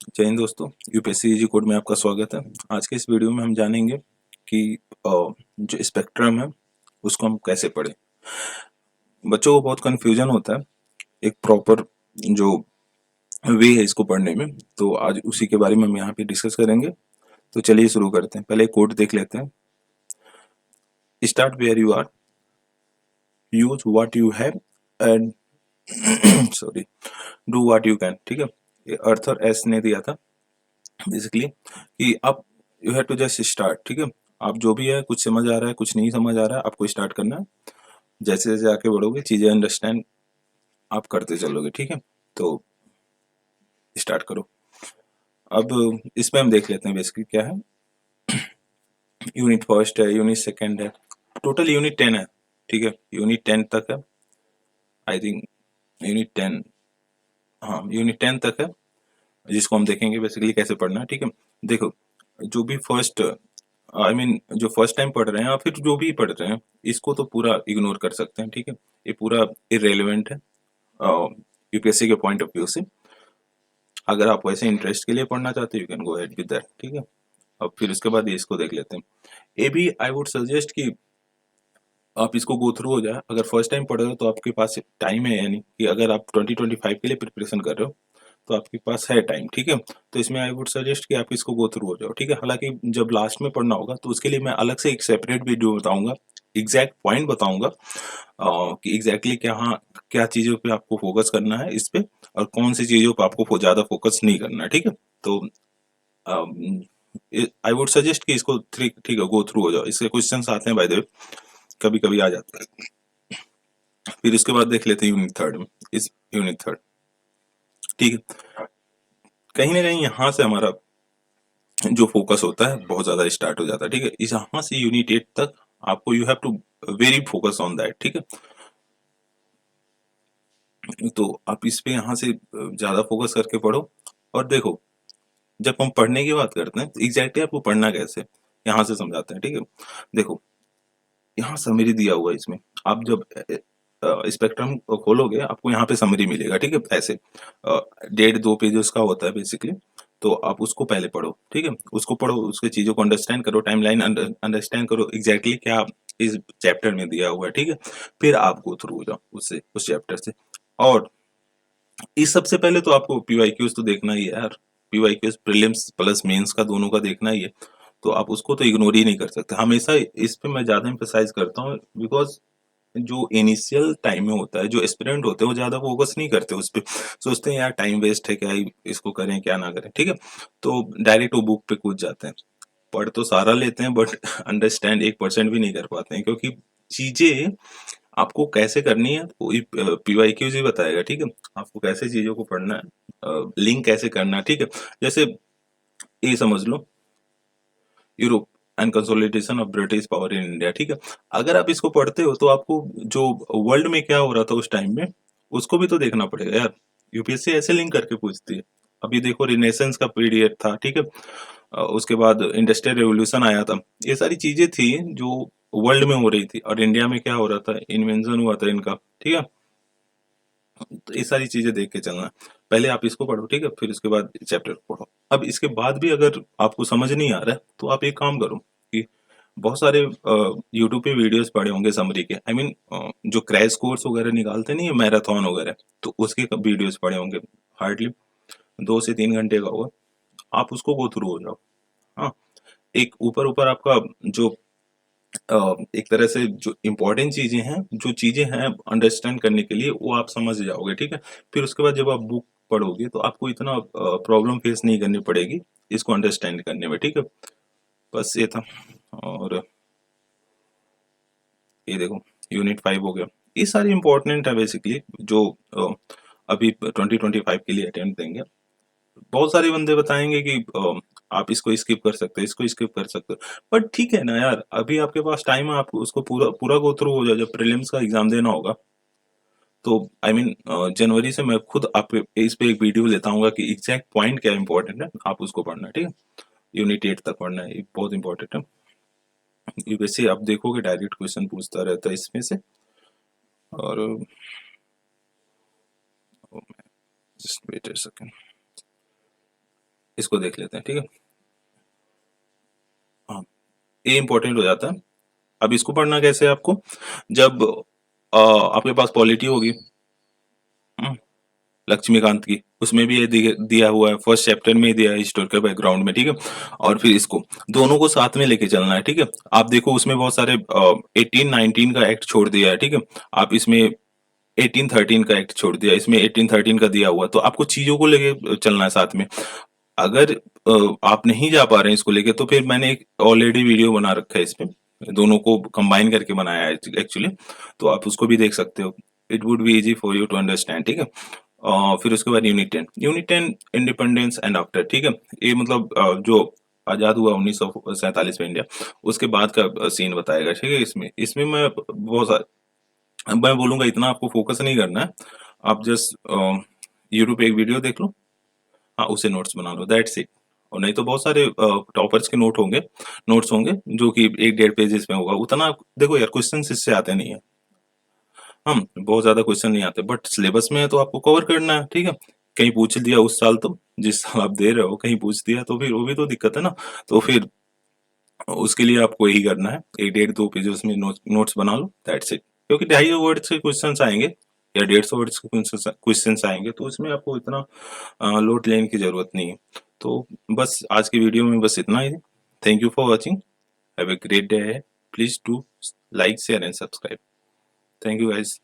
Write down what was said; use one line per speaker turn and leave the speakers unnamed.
जय हिंद दोस्तों, UPSC easy code में आपका स्वागत है। आज के इस वीडियो में हम जानेंगे कि जो स्पेक्ट्रम है उसको हम कैसे पढ़ें। बच्चों को बहुत कन्फ्यूजन होता है एक प्रॉपर जो वे है इसको पढ़ने में, तो आज उसी के बारे में हम यहाँ पे डिस्कस करेंगे। तो चलिए शुरू करते हैं। पहले कोड देख लेते हैं। Start where you are, use what you have and sorry do what you can. ठीक है, ये अर्थर एस ने दिया था बेसिकली कि आप you have to just start. ठीक है, आप जो भी है, कुछ समझ आ रहा है कुछ नहीं समझ आ रहा है, आपको स्टार्ट करना है। जैसे जैसे आगे बढ़ोगे चीजें अंडरस्टैंड आप करते चलोगे। ठीक है, तो स्टार्ट करो। अब इसमें हम देख लेते हैं बेसिकली क्या है। यूनिट फर्स्ट है, यूनिट सेकंड है, टोटल यूनिट 10 है। ठीक है, यूनिट 10 तक है आई थिंक। यूनिट 10, हाँ यूनिट 10 तक है, जिसको हम देखेंगे बेसिकली कैसे पढ़ना है। ठीक है, देखो जो भी फर्स्ट जो फर्स्ट टाइम पढ़ रहे हैं या फिर जो भी पढ़ रहे हैं, इसको तो पूरा इग्नोर कर सकते हैं। ठीक है, ये पूरा इरेलीवेंट है यूपीएससी के पॉइंट ऑफ व्यू से। अगर आप वैसे इंटरेस्ट के लिए पढ़ना चाहते हो, you can go ahead with that. ठीक है, अब फिर उसके बाद ये इसको देख लेते हैं। ये भी आई वुड सजेस्ट कि आप इसको गो थ्रू हो जाए। अगर फर्स्ट टाइम पढ़ रहे हो तो आपके पास टाइम है, यानी कि अगर आप 2025 के लिए प्रिपरेशन कर रहे हो तो आपके पास है टाइम। ठीक है, तो इसमें आई वुड सजेस्ट कि आप इसको गो थ्रू हो जाओ। ठीक है, हालांकि जब लास्ट में पढ़ना होगा तो उसके लिए मैं अलग से एक सेपरेट वीडियो बताऊंगा, एग्जैक्ट पॉइंट बताऊंगा कि एग्जैक्टली क्या, हाँ क्या चीज़ों पे आपको फोकस करना है इस पे, और कौन सी चीज़ों पे आपको ज़्यादा फोकस नहीं करना है। ठीक है, तो आई वुड सजेस्ट कि इसको ठीक है गो थ्रू हो जाओ। इसके क्वेश्चंस आते हैं बाय द वे, कभी कभी आ जाते हैं। फिर इसके बाद देख लेते हैं यूनिट थर्ड में। इस यूनिट थर्ड, ठीक है, कहीं ना कहीं यहाँ से हमारा जो फोकस होता है बहुत ज्यादा स्टार्ट हो जाता है। ठीक है, इस यहाँ से यूनिट 8 तक आपको you have to very focus on that. ठीक है, तो आप इस पे यहाँ से ज्यादा फोकस करके पढ़ो। और देखो, जब हम पढ़ने की बात करते हैं तो एग्जैक्टली आपको पढ़ना कैसे, यहाँ से समझाते हैं। ठीक है, देखो यहाँ समरी दिया हुआ है इसमें। आप जब स्पेक्ट्रम खोलोगे आपको यहाँ पे समरी मिलेगा। ठीक है, ऐसे 1.5-2 पेजेस का होता है बेसिकली। तो आप उसको पहले पढ़ो। ठीक है, उसको पढ़ो, उसके चीजों को अंडरस्टैंड करो, टाइमलाइन अंडरस्टैंड करो एग्जैक्टली क्या इस चैप्टर में दिया हुआ है। ठीक है, फिर आप गो थ्रू हो जाओ उससे, उस चैप्टर से। और इस सबसे पहले तो आपको पीवाईक्यूज तो देखना ही है यार। पीवाईक्यूज प्रीलिम्स प्लस मेंस का दोनों का देखना ही है, तो आप उसको तो इग्नोर ही नहीं कर सकते। हमेशा इस पे मैं ज्यादा एम्फेसाइज करता हूँ, बिकॉज जो इनिशियल टाइम में होता है, जो एस्पिरेंट होते हैं वो ज्यादा फोकस नहीं करते उस पर। सोचते हैं यार टाइम वेस्ट है, क्या इसको करें क्या ना करें। ठीक है, तो डायरेक्ट वो बुक पे कूद जाते हैं, पढ़ तो सारा लेते हैं बट अंडरस्टैंड 1% भी नहीं कर पाते हैं, क्योंकि चीजें आपको कैसे करनी है वो पीवाईक्यूज ही बताएगा। ठीक है, आपको कैसे चीजों को पढ़ना है, लिंक कैसे करना है। ठीक है, जैसे ये समझ लो, Europe and consolidation of British power in India. ठीक है, अगर आप इसको पढ़ते हो तो आपको जो वर्ल्ड में क्या हो रहा था उस टाइम में उसको भी तो देखना पड़ेगा यार। यूपीएससी ऐसे लिंक करके पूछती है। अभी देखो रिनेसेंस का पीरियड था। ठीक है, उसके बाद इंडस्ट्रियल रेवोल्यूशन आया था। ये सारी चीजें थी जो वर्ल्ड में हो रही थी, और इंडिया में क्या हो रहा था, इन्वेंशन हुआ था इनका। ठीक है, तो ये सारी चीजें देख के चलना। पहले आप इसको पढ़ो। ठीक है, फिर उसके बाद चैप्टर पढ़ो। अब इसके बाद भी अगर आपको समझ नहीं आ रहा है तो आप एक काम करो कि बहुत सारे यूट्यूब पे वीडियोस पड़े होंगे समरी के। आई मीन जो क्रैश कोर्स वगैरह निकालते नहीं है, मैराथन वगैरह, तो उसके वीडियोस पड़े होंगे। हार्डली 2 से 3 घंटे का होगा, आप उसको गो थ्रू हो जाओ। हाँ, एक ऊपर ऊपर आपका जो एक तरह से जो इम्पोर्टेंट चीजें हैं, जो चीजें हैं अंडरस्टैंड करने के लिए, वो आप समझ जाओगे। ठीक है, फिर उसके बाद जब आप बुक पढ़ोगे तो आपको इतना प्रॉब्लम फेस नहीं करनी पड़ेगी इसको अंडरस्टैंड करने में। ठीक है, बस ये था। और ये देखो यूनिट 5 हो गया। ये सारी इंपॉर्टेंट है बेसिकली, जो अभी 2025 के लिए अटेम्प्ट देंगे। बहुत सारे बंदे बताएंगे कि आप इसको स्किप कर सकते हो, इसको स्किप कर सकते हो, बट ठीक है ना यार, अभी आपके पास टाइम है, आप उसको पूरा पूरा गो थ्रू हो जाए। जब प्रीलिम्स का एग्जाम देना होगा तो आई मीन जनवरी से मैं खुद आप इस पे एक वीडियो लेता हूँ कि एग्जैक्ट पॉइंट क्या इंपॉर्टेंट है, आप उसको पढ़ना है। ठीक है, यूनिट 8 तक पढ़ना है, ये बहुत इंपॉर्टेंट है। ये वैसे आप देखोगे डायरेक्ट क्वेश्चन पूछता रहता है इसमें से। और जस्ट वेट अ सेकंड। इसको देख लेते हैं, ठीक है। हाँ, ये इंपॉर्टेंट हो जाता है। अब इसको पढ़ना कैसे है आपको, जब आपके पास पॉलिटी होगी, हम्म, लक्ष्मीकांत की, उसमें भी ये दिया हुआ है, फर्स्ट चैप्टर में ही दिया है हिस्टोरिकल बैकग्राउंड में, ठीक है। और फिर इसको दोनों को साथ में लेके चलना है, ठीक है। आप देखो उसमें बहुत सारे 1819 का एक्ट छोड़ दिया है, ठीक है। आप इसमें 1813 का एक्ट छोड़ दिया, इसमें 1813 का दिया हुआ, तो आपको चीजों को लेके चलना है साथ में। अगर आप नहीं जा पा रहे हैं इसको लेके, तो फिर मैंने एक ऑलरेडी वीडियो बना रखा है इस पे, दोनों को कंबाइन करके बनाया है एक्चुअली, तो आप उसको भी देख सकते हो। It would be easy for you to understand, ठीक है। फिर उसके बाद यूनिट 10 इंडिपेंडेंस एंड आफ्टर, ठीक है। ये मतलब जो आजाद हुआ 1947 में इंडिया, उसके बाद का सीन बताएगा, ठीक है। इसमें इसमें मैं बहुत सारा, मैं बोलूंगा इतना आपको फोकस नहीं करना है। आप जस्ट यूट्यूब पे एक वीडियो देख लो, हाँ उसे नोट्स बना लो, दैट्स इट। और नहीं तो बहुत सारे टॉपर्स के नोट्स होंगे जो कि 1-1.5 पेजेस में होगा, उतना देखो यार, क्वेश्चन इससे आते नहीं है, हम बहुत ज्यादा क्वेश्चन नहीं आते, बट सिलेबस में है तो आपको कवर करना है, ठीक है। कहीं पूछ दिया उस साल, तो जिस साल आप दे रहे हो कहीं पूछ दिया, तो फिर वो भी तो दिक्कत है ना। तो फिर उसके लिए आपको यही करना है, 1-1.5-2 पेजेस में नोट्स बना लो, दैट्स इट। क्योंकि 250 वर्ड्स के क्वेश्चन आएंगे या 150 वर्ड्स के क्वेश्चन आएंगे, तो इसमें आपको इतना लोड लेने की जरूरत नहीं है। तो बस आज की वीडियो में बस इतना ही। Thank you for watching, have a great day, please do like share and subscribe. Thank you guys.